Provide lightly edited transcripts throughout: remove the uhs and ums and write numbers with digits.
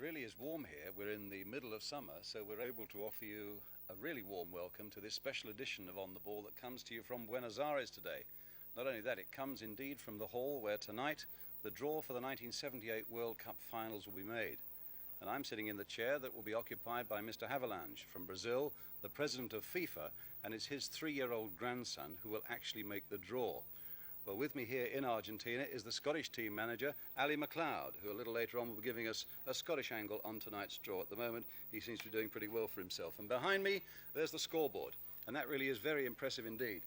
really is warm here. We're in the middle of summer, so we're able to offer you a really warm welcome to this special edition of On the Ball that comes to you from Buenos Aires today. Not only that, it comes indeed from the hall where tonight the draw for the 1978 World Cup finals will be made. And I'm sitting in the chair that will be occupied by Mr. Havelange from Brazil, the president of FIFA, and it's his 3-year-old grandson who will actually make the draw. Well, with me here in Argentina is the Scottish team manager, Ali MacLeod, who a little later on will be giving us a Scottish angle on tonight's draw. At the moment, he seems to be doing pretty well for himself. And behind me, there's the scoreboard. And that really is very impressive indeed.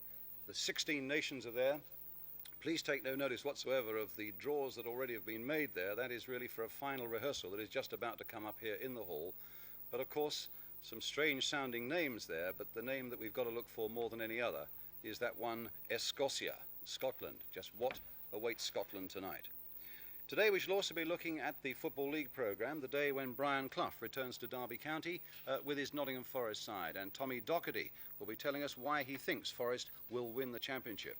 The 16 nations are there. Please take no notice whatsoever of the draws that already have been made there. That is really for a final rehearsal that is just about to come up here in the hall. But of course, some strange sounding names there, but the name that we've got to look for more than any other is that one, Escocia. Scotland. Just what awaits Scotland tonight? Today we shall also be looking at the Football League programme, the day when Brian Clough returns to Derby County with his Nottingham Forest side, and Tommy Docherty will be telling us why he thinks Forest will win the championship.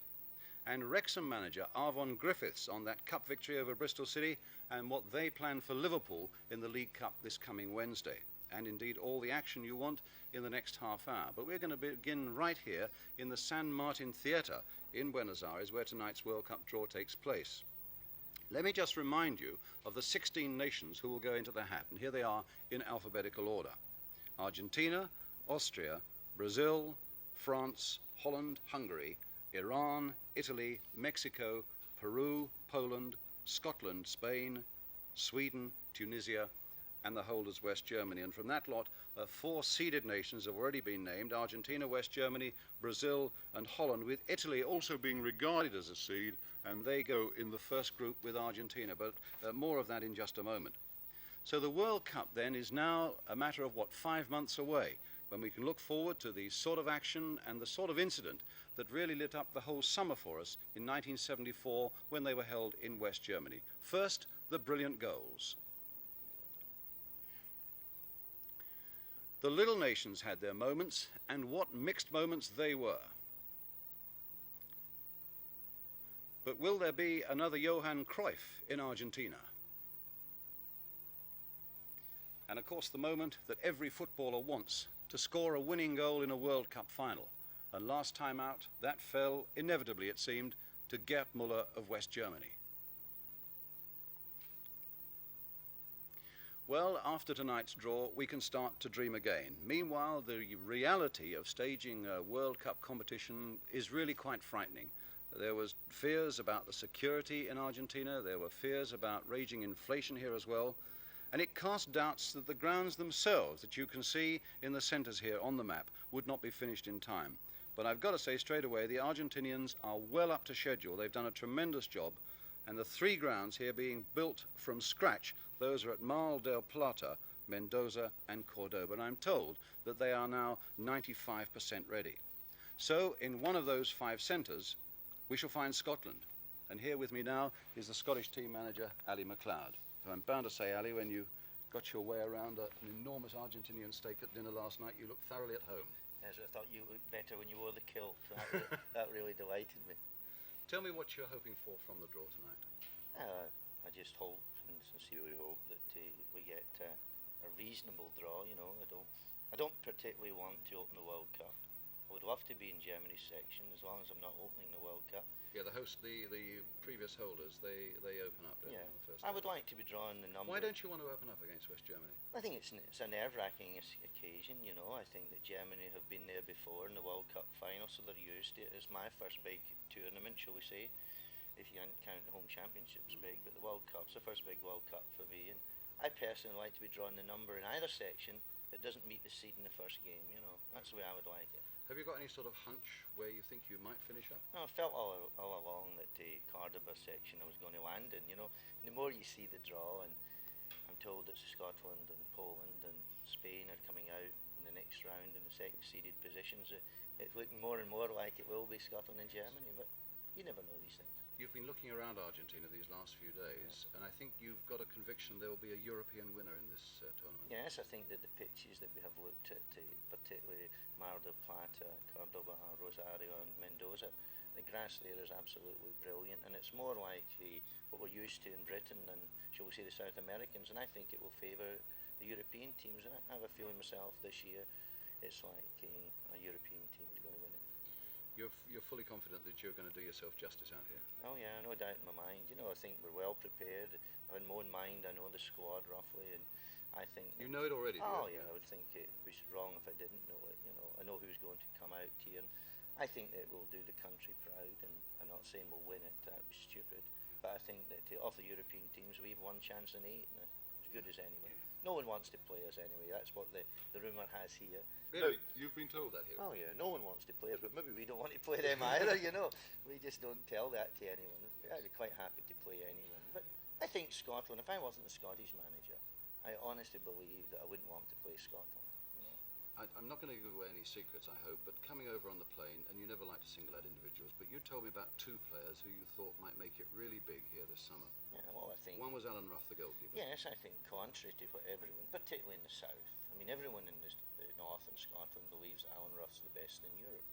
And Wrexham manager Arvon Griffiths on that cup victory over Bristol City and what they plan for Liverpool in the League Cup this coming Wednesday. And indeed all the action you want in the next half hour. But we're going to begin right here in the San Martín Theatre in Buenos Aires, where tonight's World Cup draw takes place. Let me just remind you of the 16 nations who will go into the hat, and here they are in alphabetical order. Argentina, Austria, Brazil, France, Holland, Hungary, Iran, Italy, Mexico, Peru, Poland, Scotland, Spain, Sweden, Tunisia, and the holders West Germany. And from that lot, 4 seeded nations have already been named: Argentina, West Germany, Brazil and Holland, with Italy also being regarded as a seed, and they go in the first group with Argentina, but more of that in just a moment. So the World Cup then is now a matter of, 5 months away, when we can look forward to the sort of action and the sort of incident that really lit up the whole summer for us in 1974 when they were held in West Germany. First, the brilliant goals. The little nations had their moments, and what mixed moments they were. But will there be another Johan Cruyff in Argentina? And of course the moment that every footballer wants, to score a winning goal in a World Cup final. And last time out, that fell, inevitably it seemed, to Gerd Müller of West Germany. Well, after tonight's draw, we can start to dream again. Meanwhile, the reality of staging a World Cup competition is really quite frightening. There was fears about the security in Argentina. There were fears about raging inflation here as well. And it cast doubts that the grounds themselves, that you can see in the centres here on the map, would not be finished in time. But I've got to say straight away, the Argentinians are well up to schedule. They've done a tremendous job. And the 3 grounds here being built from scratch, those are at Mar del Plata, Mendoza and Cordoba. And I'm told that they are now 95% ready. So in one of those 5 centres, we shall find Scotland. And here with me now is the Scottish team manager, Ali MacLeod. So I'm bound to say, Ali, when you got your way around an enormous Argentinian steak at dinner last night, you looked thoroughly at home. Yes, I thought you looked better when you wore the kilt. That really delighted me. Tell me what you're hoping for from the draw tonight. I just hope and sincerely hope that we get a reasonable draw. You know, I don't particularly want to open the World Cup. I would love to be in Germany's section as long as I'm not opening the World Cup. Yeah, the previous holders, they open up, don't they, on the first I day? would like to be drawing the number. Why don't you want to open up against West Germany? I think it's a nerve-wracking occasion, you know. I think that Germany have been there before in the World Cup final, so they're used to it. It's my first big tournament, shall we say, if you count the home championships big, but the World Cup's the first big World Cup for me, and I personally like to be drawing the number in either section that doesn't meet the seed in the first game, you know. That's the way I would like it. Have you got any sort of hunch where you think you might finish up? No, I felt all along that the Cordoba section I was going to land in, you know. And the more you see the draw, and I'm told that Scotland and Poland and Spain are coming out in the next round in the second seeded positions, it's looking more and more like it will be Scotland and Germany, but you never know these things. You've been looking around Argentina these last few days, and I think you've got a conviction there will be a European winner in this tournament. Yes, I think that the pitches that we have looked at, particularly Mar del Plata, Cordoba, Rosario and Mendoza, The grass there is absolutely brilliant, and it's more like what we're used to in Britain than, shall we say, the South Americans, and I think it will favour the European teams, and I have a feeling myself this year it's like a European team is going to win it. You're fully confident that you're going to do yourself justice out here? Oh yeah, no doubt in my mind. You know, I think we're well prepared. In my own mind, I know the squad roughly, and I think... You know it already, do Oh you? yeah, I would think it was wrong if I didn't know it, you know. I know who's going to come out here, and I think that we'll do the country proud, and I'm not saying we'll win it, that would be stupid, but I think that of the European teams, we've one chance in 8, and as good as anyone. No one wants to play us anyway, that's what the rumour has here. Really? You've been told that here? Oh yeah, no one wants to play us, but maybe we don't want to play them either, you know. We just don't tell that to anyone. I'd be quite happy to play anyone, but I think Scotland, if I wasn't the Scottish manager, I honestly believe that I wouldn't want to play Scotland. I'm not going to give away any secrets, I hope, but coming over on the plane, and you never like to single out individuals, but you told me about 2 players who you thought might make it really big here this summer. Yeah, well, I think... One was Alan Ruff, the goalkeeper. Yes, I think contrary to what everyone, particularly in the south, I mean, everyone in the north and Scotland believes that Alan Ruff's the best in Europe.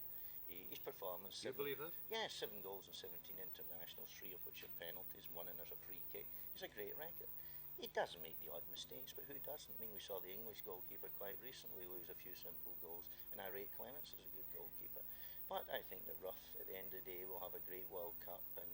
His performance... You believe that? Yeah, 7 goals and 17 internationals, 3 of which are penalties, 1 and there's a free kick. It's a great record. He does make the odd mistakes, but who doesn't? I mean, we saw the English goalkeeper quite recently lose a few simple goals, and I rate Clements as a good goalkeeper. But I think that Ruff, at the end of the day, will have a great World Cup, and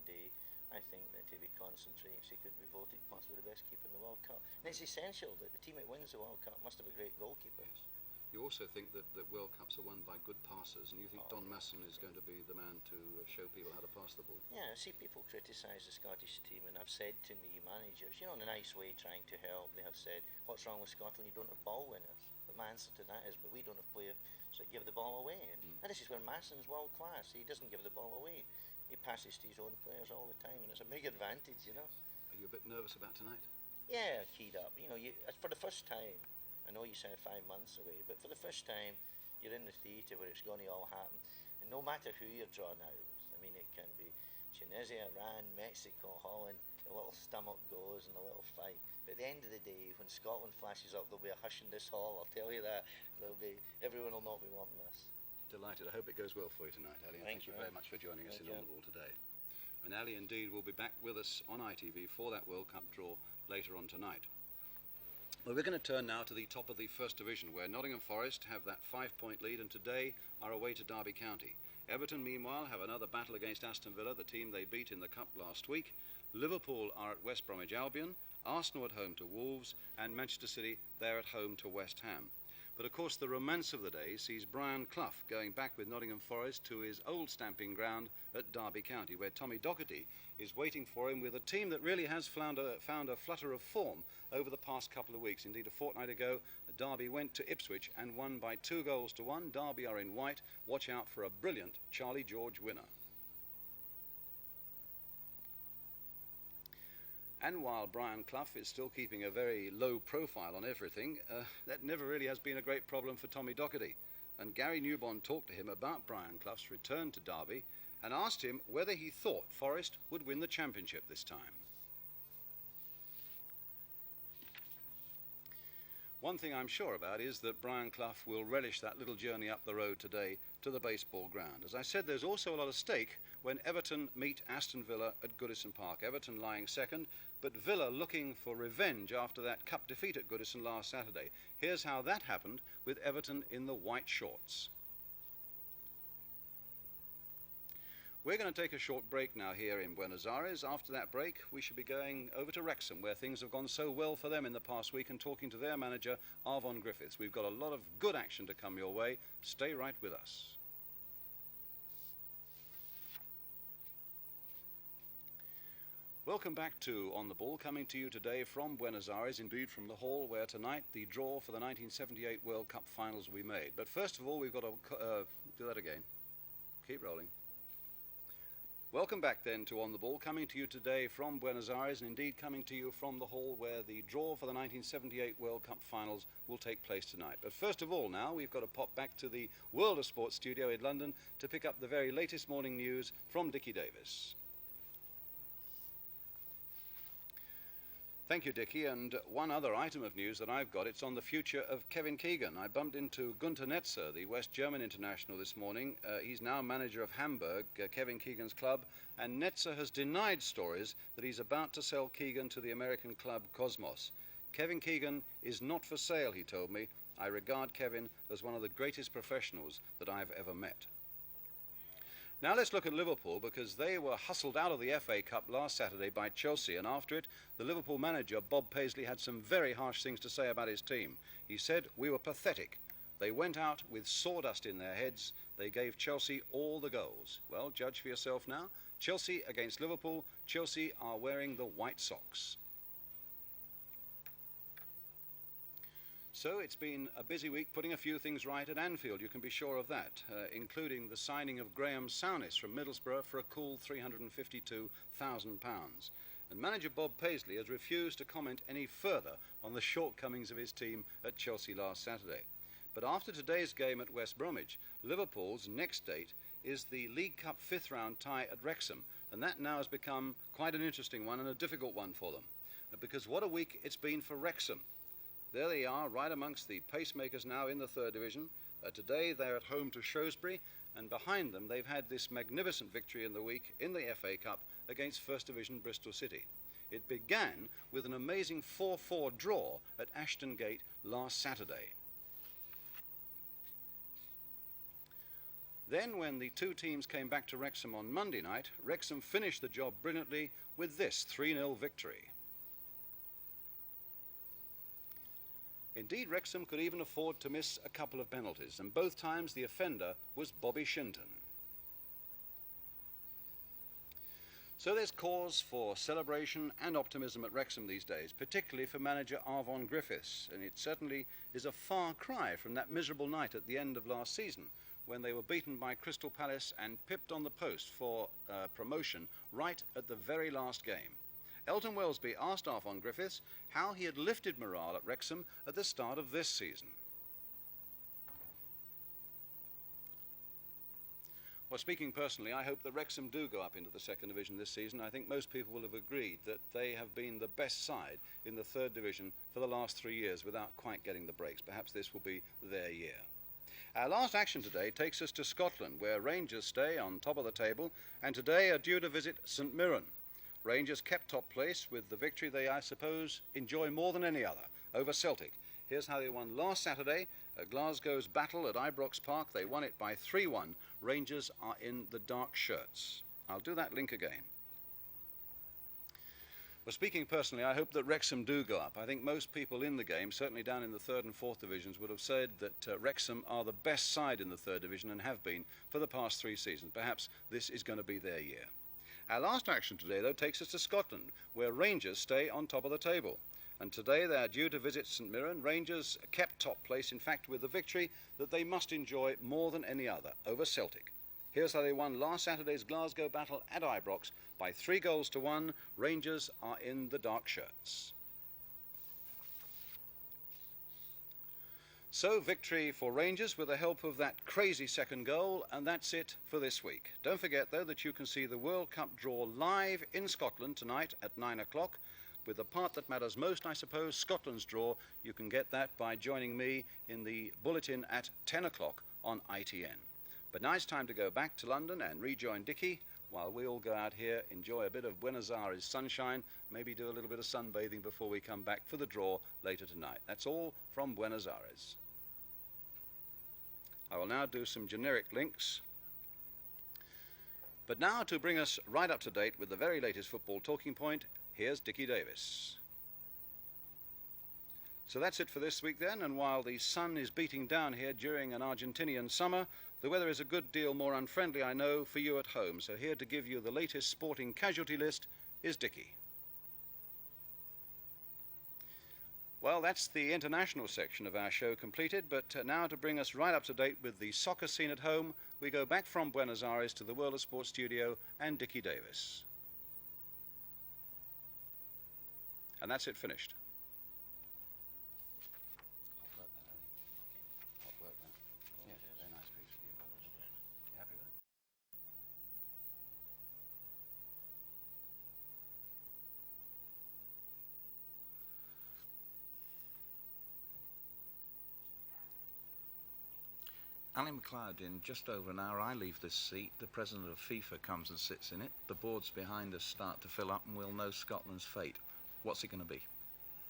I think that if he concentrates, he could be voted possibly the best keeper in the World Cup. And it's essential that the team that wins the World Cup must have a great goalkeeper. Yes. You also think that World Cups are won by good passers, and you think Don Masson is going to be the man to show people how to pass the ball? Yeah, I see people criticise the Scottish team and have said to me, managers, you know, in a nice way, trying to help, they have said, what's wrong with Scotland? You don't have ball winners. But my answer to that is, but we don't have players that give the ball away. And this is where Masson's world class. He doesn't give the ball away. He passes to his own players all the time, and it's a big advantage, you know. Are you a bit nervous about tonight? Yeah, keyed up. You know, for the first time, I know you said 5 months away, but for the first time, you're in the theatre where it's going to all happen. And no matter who you're drawn out with, I mean, it can be Tunisia, Iran, Mexico, Holland, the little stomach goes and the little fight. But at the end of the day, when Scotland flashes up, there'll be a hush in this hall, I'll tell you that. Everyone will not be wanting us. Delighted. I hope it goes well for you tonight, Ali. And thank you very much for joining us in On the Ball today. And Ali, indeed, will be back with us on ITV for that World Cup draw later on tonight. Well, we're going to turn now to the top of the First Division, where Nottingham Forest have that 5-point lead and today are away to Derby County. Everton, meanwhile, have another battle against Aston Villa, the team they beat in the Cup last week. Liverpool are at West Bromwich Albion, Arsenal at home to Wolves, and Manchester City, they're at home to West Ham. But of course, the romance of the day sees Brian Clough going back with Nottingham Forest to his old stamping ground at Derby County, where Tommy Docherty is waiting for him with a team that really has found a flutter of form over the past couple of weeks. Indeed, a fortnight ago, Derby went to Ipswich and won by 2-1. Derby are in white. Watch out for a brilliant Charlie George winner. And while Brian Clough is still keeping a very low profile on everything, that never really has been a great problem for Tommy Docherty. And Gary Newbon talked to him about Brian Clough's return to Derby and asked him whether he thought Forest would win the championship this time. One thing I'm sure about is that Brian Clough will relish that little journey up the road today to the baseball ground. As I said, there's also a lot at stake when Everton meet Aston Villa at Goodison Park. Everton lying second, but Villa looking for revenge after that cup defeat at Goodison last Saturday. Here's how that happened with Everton in the white shorts. We're going to take a short break now here in Buenos Aires. After that break, we should be going over to Wrexham, where things have gone so well for them in the past week, and talking to their manager, Arvon Griffiths. We've got a lot of good action to come your way. Stay right with us. Welcome back to On the Ball, coming to you today from Buenos Aires, indeed from the hall where tonight the draw for the 1978 World Cup finals will be made. But first of all, we've got to do that again. Keep rolling. Welcome back then to On the Ball, coming to you today from Buenos Aires, and indeed coming to you from the hall where the draw for the 1978 World Cup finals will take place tonight. But first of all now, we've got to pop back to the World of Sport studio in London to pick up the very latest morning news from Dickie Davis. Thank you, Dickie. And one other item of news that I've got, it's on the future of Kevin Keegan. I bumped into Gunter Netzer, the West German international, this morning. He's now manager of Hamburg, Kevin Keegan's club, and Netzer has denied stories that he's about to sell Keegan to the American club Cosmos. Kevin Keegan is not for sale, he told me. I regard Kevin as one of the greatest professionals that I've ever met. Now let's look at Liverpool, because they were hustled out of the FA Cup last Saturday by Chelsea, and after it, the Liverpool manager, Bob Paisley, had some very harsh things to say about his team. He said, "We were pathetic. They went out with sawdust in their heads. They gave Chelsea all the goals." Well, judge for yourself now. Chelsea against Liverpool. Chelsea are wearing the white socks. So it's been a busy week putting a few things right at Anfield, you can be sure of that, including the signing of Graham Souness from Middlesbrough for a cool £352,000. And manager Bob Paisley has refused to comment any further on the shortcomings of his team at Chelsea last Saturday. But after today's game at West Bromwich, Liverpool's next date is the League Cup fifth round tie at Wrexham, and that now has become quite an interesting one and a difficult one for them, because what a week it's been for Wrexham. There they are, right amongst the pacemakers now in the third division. Today they're at home to Shrewsbury, and behind them they've had this magnificent victory in the week in the FA Cup against First Division Bristol City. It began with an amazing 4-4 draw at Ashton Gate last Saturday. Then when the two teams came back to Wrexham on Monday night, Wrexham finished the job brilliantly with this 3-0 victory. Indeed, Wrexham could even afford to miss a couple of penalties, and both times the offender was Bobby Shinton. So there's cause for celebration and optimism at Wrexham these days, particularly for manager Griffiths, and it certainly is a far cry from that miserable night at the end of last season, when they were beaten by Crystal Palace and pipped on the post for promotion right at the very last game. Elton Wellesby asked Arfon Griffiths how he had lifted morale at Wrexham at the start of this season. Well, speaking personally, I hope that Wrexham do go up into the second division this season. I think most people will have agreed that they have been the best side in the third division for the last 3 years without quite getting the breaks. Perhaps this will be their year. Our last action today takes us to Scotland, where Rangers stay on top of the table and today are due to visit St Mirren. Rangers kept top place with the victory they, I suppose, enjoy more than any other over Celtic. Here's how they won last Saturday at Glasgow's battle at Ibrox Park. They won it by 3-1. Rangers are in the dark shirts. I'll do that link again. Well, speaking personally, I hope that Wrexham do go up. I think most people in the game, certainly down in the third and fourth divisions, would have said that Wrexham are the best side in the third division and have been for the past 3 seasons. Perhaps this is going to be their year. Our last action today, though, takes us to Scotland, where Rangers stay on top of the table. And today they are due to visit St Mirren. Rangers kept top place, in fact, with the victory that they must enjoy more than any other over Celtic. Here's how they won last Saturday's Glasgow battle at Ibrox by 3-1. Rangers are in the dark shirts. So, victory for Rangers with the help of that crazy second goal, and that's it for this week. Don't forget, though, that you can see the World Cup draw live in Scotland tonight at 9 o'clock. With the part that matters most, I suppose, Scotland's draw. You can get that by joining me in the bulletin at 10 o'clock on ITN. But now it's time to go back to London and rejoin Dickie while we all go out here, enjoy a bit of Buenos Aires sunshine, maybe do a little bit of sunbathing before we come back for the draw later tonight. That's all from Buenos Aires. I will now do some generic links. But now, to bring us right up to date with the very latest football talking point, here's Dickie Davis. So that's it for this week then, and while the sun is beating down here during an Argentinian summer, the weather is a good deal more unfriendly, I know, for you at home. So here to give you the latest sporting casualty list is Dickie. Well, that's the international section of our show completed, but now to bring us right up to date with the soccer scene at home, we go back from Buenos Aires to the World of Sport studio and Dickie Davis. And that's it finished. Hot work then, Ellie. Hot work then. Yeah, very nice piece of you. You happy with it? Ali McLeod, in just over an hour, I leave this seat. The president of FIFA comes and sits in it. The boards behind us start to fill up, and we'll know Scotland's fate. What's it going to be?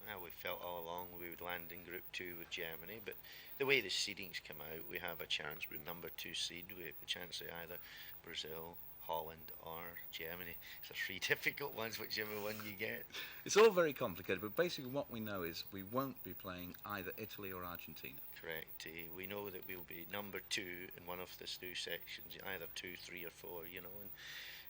Well, we felt all along we would land in Group 2 with Germany, but the way the seedings come out, we have a chance with number 2 seed. We have a chance of either Brazil, Holland or Germany. So 3 difficult ones, whichever one you get. It's all very complicated, but basically what we know is we won't be playing either Italy or Argentina. Correct. We know that we'll be number 2 in one of the 2 sections, either 2, 3 or 4, you know. And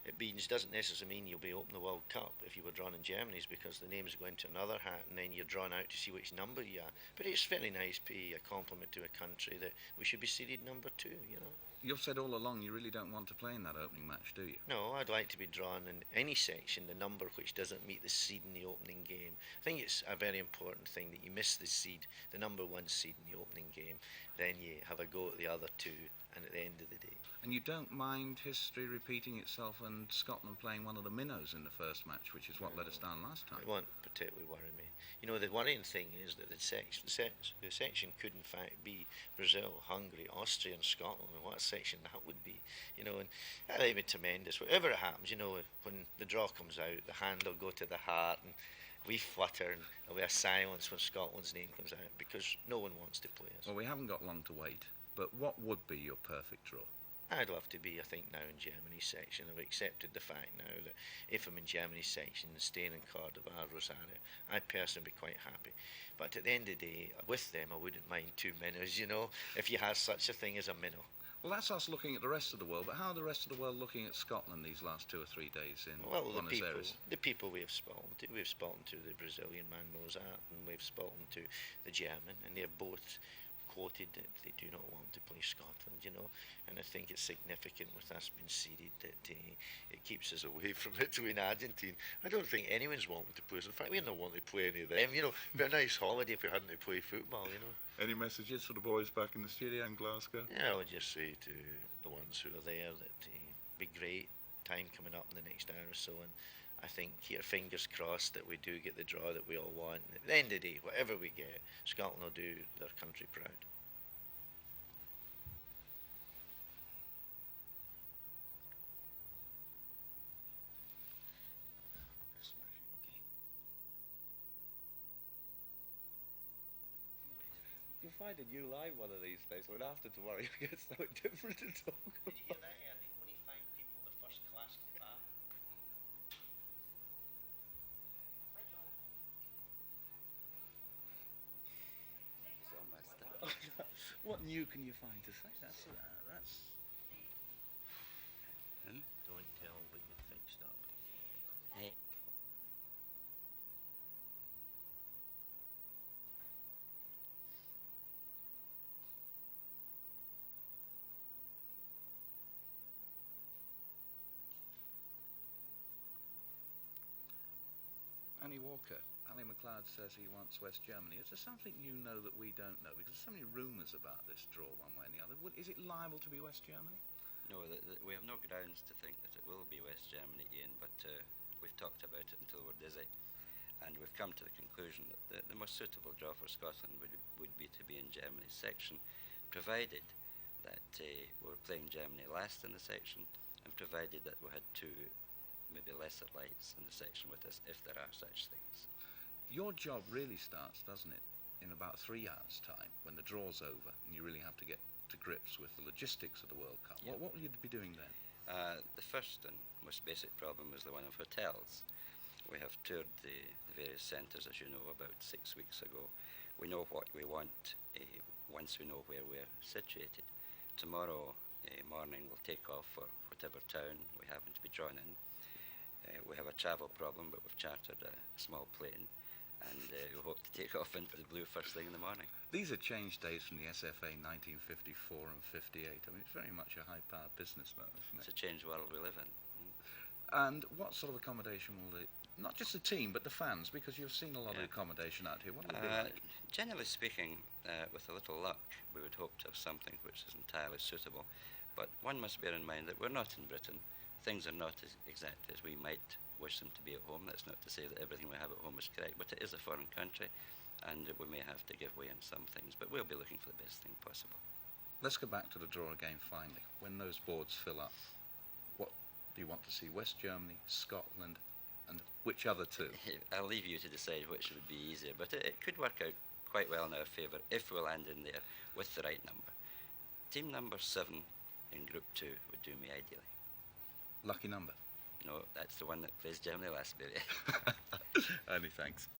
it doesn't necessarily mean you'll be open the World Cup if you were drawn in Germany's, because the names go into another hat and then you're drawn out to see which number you are. But it's very nice, a compliment to a country, that we should be seeded number 2, you know. You've said all along you really don't want to play in that opening match, do you? No, I'd like to be drawn in any section, the number which doesn't meet the seed in the opening game. I think it's a very important thing that you miss the seed, the number 1 seed in the opening game, then you have a go at the other 2, and at the end of the day. And you don't mind history repeating itself and Scotland playing one of the minnows in the first match, which is what let us down last time? It won't particularly worry me. You know, the worrying thing is that the section could in fact be Brazil, Hungary, Austria and Scotland, and what a section that would be. You know, and that would be tremendous. Whatever it happens, you know, when the draw comes out, the hand will go to the heart and we flutter and there'll be a silence when Scotland's name comes out, because no one wants to play us. Well, we haven't got long to wait, but what would be your perfect draw? I'd love to be, I think, now in Germany's section. I've accepted the fact now that if I'm in Germany's section and staying in Cardiff or Rosario, I personally would be quite happy. But at the end of the day, with them, I wouldn't mind 2 minnows, you know, if you have such a thing as a minnow. Well, that's us looking at the rest of the world, but how are the rest of the world looking at Scotland these last 2 or 3 days in Buenos Aires? The people we have spoken to. We've spoken to the Brazilian man Mozart, and we've spoken to the German, and they're both quoted that they do not want to play Scotland, you know, and I think it's significant with us being seeded that it keeps us away from Italy and Argentina. I don't think anyone's wanting to play us. In fact, we don't want to play any of them, you know. It'd be a nice holiday if we hadn't to play football, you know. Any messages for the boys back in the studio in Glasgow? Yeah, I would just say to the ones who are there that it'd be great time coming up in the next hour or so, and I think here, fingers crossed that we do get the draw that we all want. At the end of the day, whatever we get, Scotland will do their country proud. You'll find a new line one of these days. When after tomorrow you get something different to talk about. Did you hear that, Ernie? Only 5 people in the first class car. What new can you find to say? That's Don't tell what you fixed up. Annie Walker. Ali McLeod says he wants West Germany. Is there something you know that we don't know? Because there's so many rumours about this draw one way or the other. Is it liable to be West Germany? No, we have no grounds to think that it will be West Germany, Ian, but we've talked about it until we're dizzy. And we've come to the conclusion that the most suitable draw for Scotland would be to be in Germany's section, provided that we're playing Germany last in the section, and provided that we had 2 maybe lesser lights in the section with us, if there are such things. Your job really starts, doesn't it, in about 3 hours' time, when the draw's over and you really have to get to grips with the logistics of the World Cup. Yeah. What will you be doing then? The first and most basic problem is the one of hotels. We have toured the various centres, as you know, about 6 weeks ago. We know what we want once we know where we're situated. Tomorrow morning we'll take off for whatever town we happen to be drawn in. We have a travel problem, but we've chartered a small plane, and we hope to take off into the blue first thing in the morning. These are change days from the SFA 1954 and 58. I mean, it's very much a high-powered business, though, isn't it? It's a changed world we live in. And what sort of accommodation will not just the team, but the fans, because you've seen a lot of accommodation out here. What will it be like? Generally speaking, with a little luck, we would hope to have something which is entirely suitable. But one must bear in mind that we're not in Britain. Things are not exactly as we might wish them to be at home. That's not to say that everything we have at home is correct, but it is a foreign country, and we may have to give way on some things. But we'll be looking for the best thing possible. Let's go back to the draw again finally. When those boards fill up, what do you want to see? West Germany, Scotland, and which other two? I'll leave you to decide which would be easier, but it could work out quite well in our favour if we land in there with the right number. Team number 7 in Group 2 would do me ideally. Lucky number. No, that's the one that plays Germany last, baby. Only thanks.